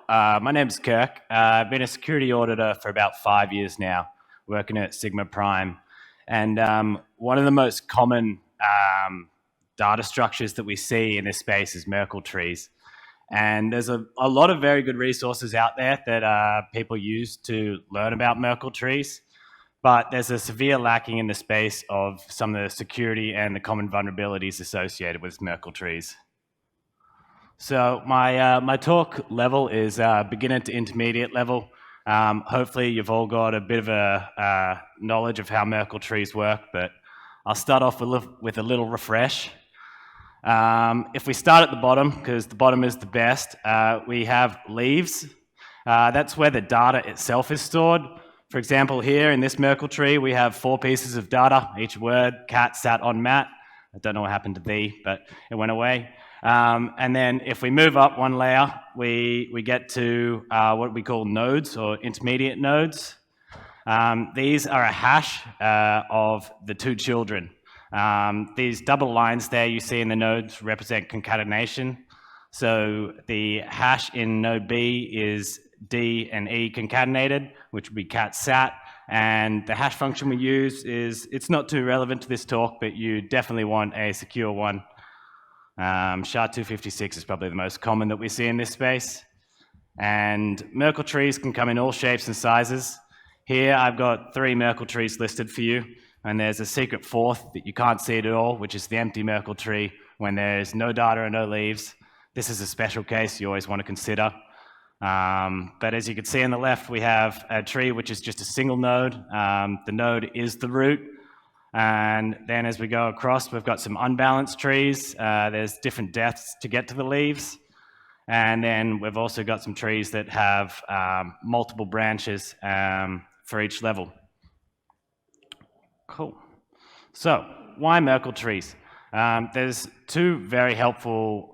My name's Kirk. I've been a security auditor for about 5 years now, working at Sigma Prime. And one of the most common data structures that we see in this space is Merkle trees. And there's a lot of very good resources out there that people use to learn about Merkle trees. But there's a severe lacking in the space of some of the security and the common vulnerabilities associated with Merkle trees. So my talk level is beginner to intermediate level. Hopefully you've all got a bit of a knowledge of how Merkle trees work, but I'll start off with a little refresh. If we start at the bottom, because the bottom is the best, we have leaves. That's where the data itself is stored. For example, here in this Merkle tree, we have 4 pieces of data, each word, cat, sat, on, mat. I don't know what happened to thee, but it went away. And then if we move up one layer, we get to what we call nodes or intermediate nodes. These are a hash of the 2 children. These double lines there you see in the nodes represent concatenation. So the hash in node B is D and E concatenated, which would be cat sat. And the hash function we use it's not too relevant to this talk, but you definitely want a secure one. SHA-256 is probably the most common that we see in this space. And Merkle trees can come in all shapes and sizes. Here I've got 3 Merkle trees listed for you, and there's a secret 4th that you can't see at all, which is the empty Merkle tree when there's no data and no leaves. This is a special case you always want to consider. But as you can see on the left, we have a tree which is just a single node. The node is the root. And then as we go across, we've got some unbalanced trees. There's different depths to get to the leaves. And then we've also got some trees that have multiple branches for each level. Cool. So why Merkle trees? There's 2 very helpful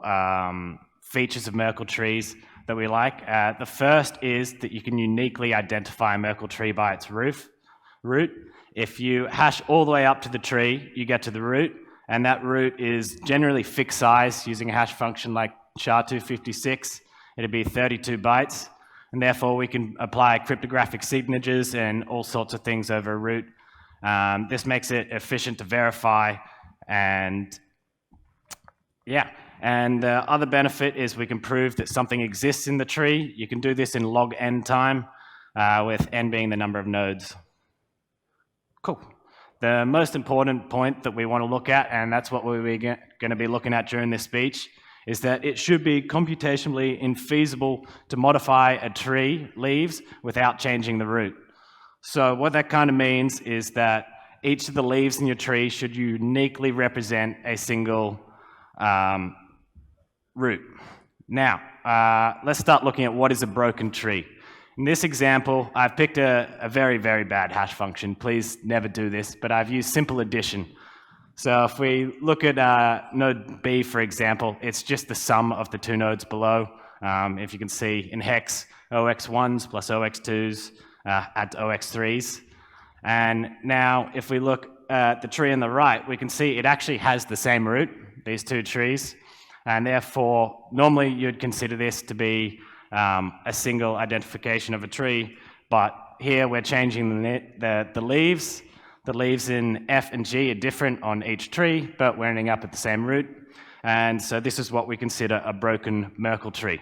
features of Merkle trees that we like. The first is that you can uniquely identify a Merkle tree by its root. If you hash all the way up to the tree, you get to the root, and that root is generally fixed size using a hash function like SHA-256. It'd be 32 bytes, and therefore we can apply cryptographic signatures and all sorts of things over a root. This makes it efficient to verify, and yeah. And the other benefit is we can prove that something exists in the tree. You can do this in log n time, with n being the number of nodes. Cool. The most important point that we want to look at, and that's what we're going to be looking at during this speech, is that it should be computationally infeasible to modify a tree leaves without changing the root. So what that kind of means is that each of the leaves in your tree should uniquely represent a single root. Now, let's start looking at what is a broken tree. In this example, I've picked a very, very bad hash function. Please never do this, but I've used simple addition. So if we look at node B, for example, it's just the sum of the 2 nodes below. If you can see in hex, OX1s plus OX2s add to OX3s. And now if we look at the tree on the right, we can see it actually has the same root, these 2 trees. And therefore, normally you'd consider this to be a single identification of a tree, but here we're changing the leaves. The leaves in F and G are different on each tree, but we're ending up at the same root. And so this is what we consider a broken Merkle tree.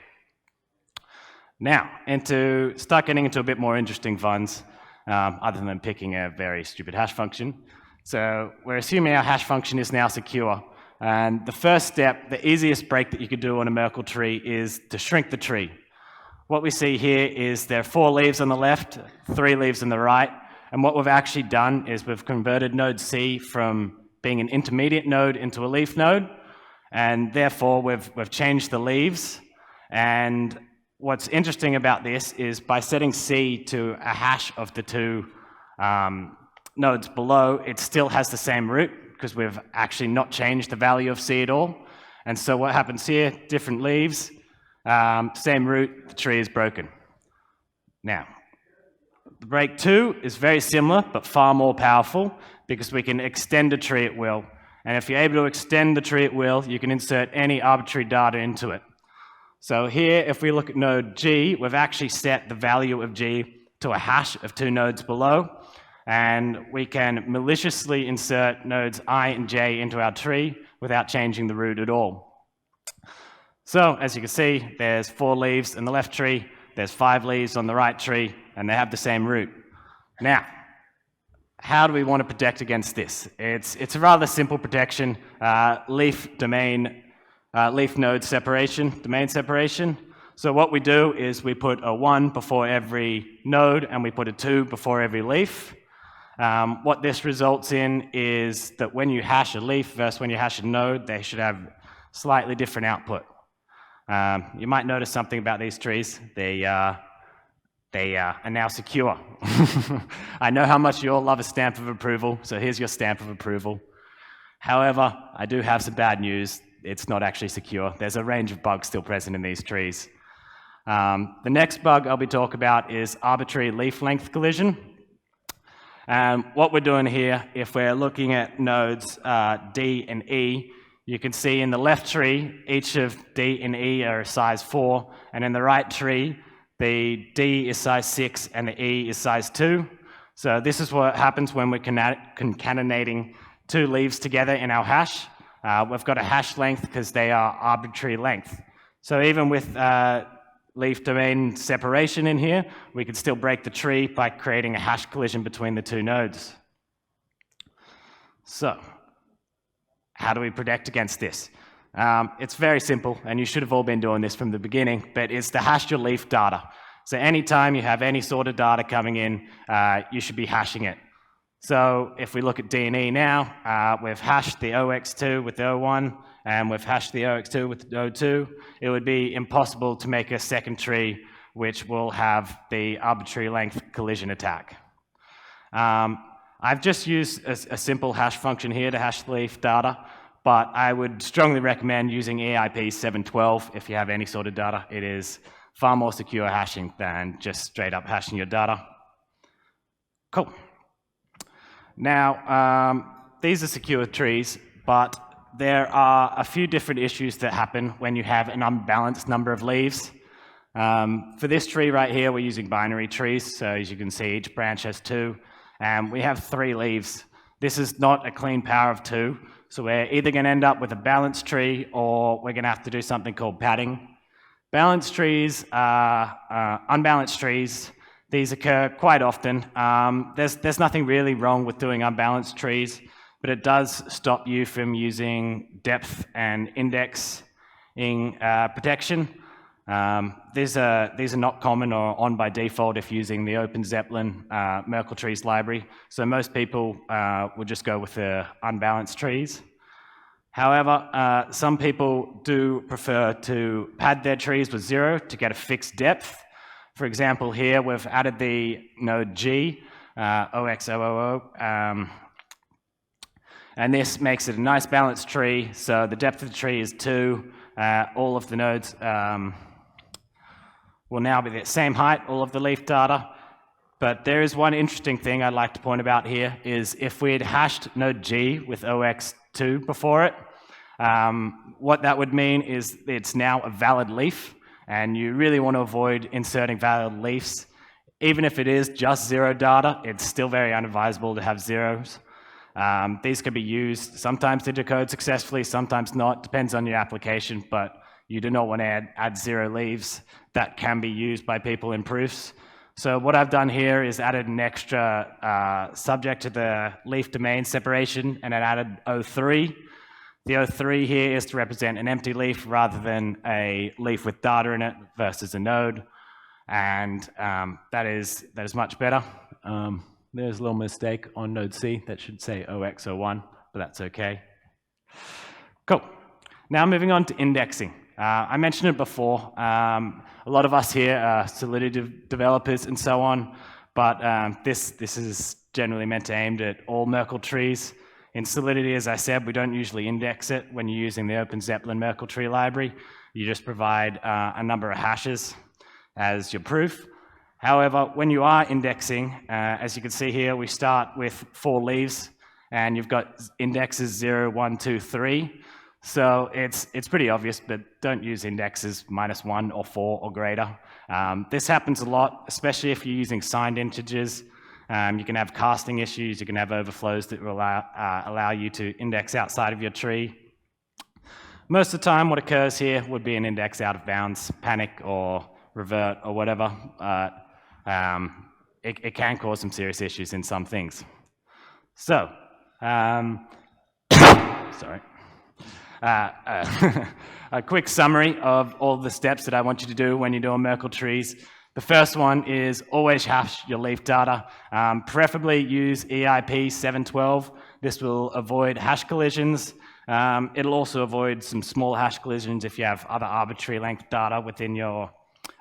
Now, start getting into a bit more interesting funs, other than picking a very stupid hash function. So we're assuming our hash function is now secure. And the first step, the easiest break that you could do on a Merkle tree is to shrink the tree. What we see here is there are 4 leaves on the left, 3 leaves on the right, and what we've actually done is we've converted node C from being an intermediate node into a leaf node, and therefore we've changed the leaves. And what's interesting about this is by setting C to a hash of the 2 nodes below, it still has the same root, because we've actually not changed the value of C at all. And so what happens here, different leaves, same root, the tree is broken. Now, break 2 is very similar, but far more powerful, because we can extend a tree at will. And if you're able to extend the tree at will, you can insert any arbitrary data into it. So here, if we look at node G, we've actually set the value of G to a hash of 2 nodes below, and we can maliciously insert nodes I and J into our tree without changing the root at all. So, as you can see, there's 4 leaves in the left tree, there's 5 leaves on the right tree, and they have the same root. Now, how do we want to protect against this? It's a rather simple protection, leaf node separation, domain separation. So what we do is we put a 1 before every node and we put a 2 before every leaf. What this results in is that when you hash a leaf versus when you hash a node, they should have slightly different output. You might notice something about these trees. They are now secure. I know how much you all love a stamp of approval, so here's your stamp of approval. However, I do have some bad news. It's not actually secure. There's a range of bugs still present in these trees. The next bug I'll be talking about is arbitrary leaf length collision. What we're doing here, if we're looking at nodes D and E, you can see in the left tree, each of D and E are size 4, and in the right tree, the D is size 6 and the E is size 2. So this is what happens when we're concatenating 2 leaves together in our hash. We've got a hash length because they are arbitrary length. So even with leaf domain separation in here, we could still break the tree by creating a hash collision between the 2 nodes. So, how do we protect against this? It's very simple, and you should have all been doing this from the beginning, but it's to hash your leaf data. So anytime you have any sort of data coming in, you should be hashing it. So if we look at D and E now, we've hashed the OX2 with the O1, and we've hashed the OX2 with the O2. It would be impossible to make a second tree which will have the arbitrary length collision attack. I've just used a simple hash function here to hash the leaf data, but I would strongly recommend using EIP 712 if you have any sort of data. It is far more secure hashing than just straight up hashing your data. Cool. Now, these are secure trees, but there are a few different issues that happen when you have an unbalanced number of leaves. For this tree right here, we're using binary trees, so as you can see, each branch has 2, and we have 3 leaves. This is not a clean power of 2, so we're either going to end up with a balanced tree, or we're going to have to do something called padding. Balanced trees are unbalanced trees. These occur quite often. There's nothing really wrong with doing unbalanced trees, but it does stop you from using depth and indexing protection. These are not common or on by default if using the Open Zeppelin Merkle trees library. So most people would just go with the unbalanced trees. However, some people do prefer to pad their trees with 0 to get a fixed depth. For example, here we've added the node G, OXOOO, and this makes it a nice balanced tree. So the depth of the tree is 2. All of the nodes will now be the same height, all of the leaf data. But there is one interesting thing I'd like to point about here, is if we had hashed node G with OX2 before it, what that would mean is it's now a valid leaf, and you really want to avoid inserting valid leafs. Even if it is just 0 data, it's still very unadvisable to have zeros. These can be used sometimes to decode successfully, sometimes not, depends on your application, but you do not want to add 0 leaves. That can be used by people in proofs. So what I've done here is added an extra subject to the leaf domain separation, and I added O3. The O3 here is to represent an empty leaf rather than a leaf with data in it versus a node, and that is much better. There's a little mistake on node C that should say OX01, but that's okay. Cool. Now moving on to indexing. I mentioned it before. A lot of us here are Solidity developers and so on, but this is generally meant to aim at all Merkle trees. In Solidity, as I said, we don't usually index it when you're using the Open Zeppelin Merkle tree library. You just provide a number of hashes as your proof. However, when you are indexing, as you can see here, we start with 4 leaves, and you've got indexes 0, 1, 2, 3. So it's pretty obvious, but don't use indexes -1 or 4 or greater. This happens a lot, especially if you're using signed integers. You can have casting issues, you can have overflows that will allow you to index outside of your tree. Most of the time what occurs here would be an index out of bounds, panic or revert or whatever. It can cause some serious issues in some things. So, sorry. A quick summary of all the steps that I want you to do when you're doing Merkle trees. The first one is always hash your leaf data. Preferably use EIP 712. This will avoid hash collisions. It'll also avoid some small hash collisions if you have other arbitrary length data within your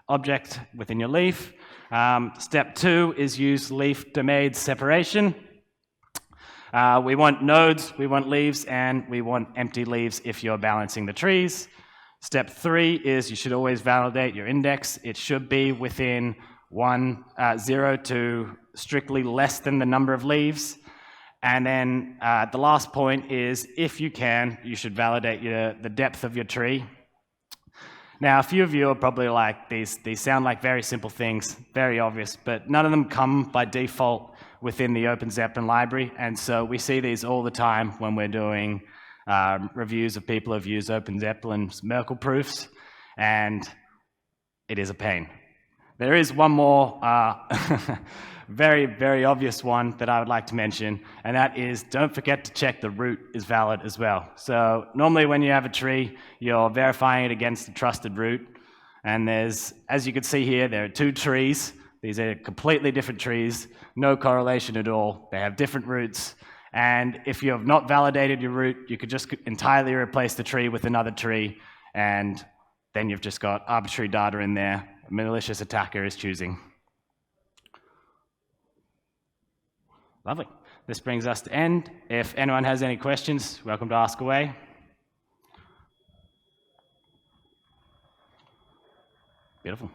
object, within your leaf. Step 2 is use leaf domain separation. We want nodes, we want leaves, and we want empty leaves if you're balancing the trees. Step 3 is you should always validate your index. It should be within 0 to strictly less than the number of leaves. And then the last point is, if you can, you should validate the depth of your tree. Now, a few of you are probably like, these sound like very simple things, very obvious, but none of them come by default within the Open Zeppelin library, and so we see these all the time when we're doing reviews of people who've used Open Zeppelin's Merkle proofs, and it is a pain. There is one more very, very obvious one that I would like to mention, and that is don't forget to check the root is valid as well. So normally when you have a tree, you're verifying it against the trusted root, and there's, as you can see here, there are 2 trees. These are completely different trees, no correlation at all. They have different roots, and if you have not validated your root, you could just entirely replace the tree with another tree, and then you've just got arbitrary data in there. A malicious attacker is choosing. Lovely. This brings us to end. If anyone has any questions, welcome to ask away. Beautiful.